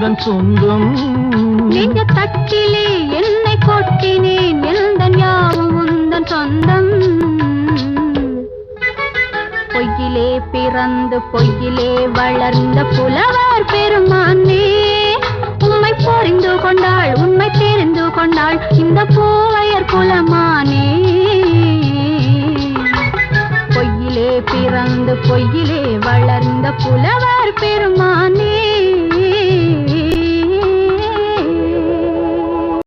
உந்தன் சொந்தம். நெஞ்ச தட்டிலே என்னை கொட்டினேன், எந்தன் யாவும் உந்தன் சொந்தம். பொய்யிலே பிறந்து பொய்யிலே வளர்ந்த புலவர் பெருமானே, உண்மை புரிந்து கொண்டாள் உண்மை தெரிந்து கொண்டாள் இந்த பூவையர் குலமானே. பொய்யிலே பிறந்து பொய்யிலே வளர்ந்த புலவர்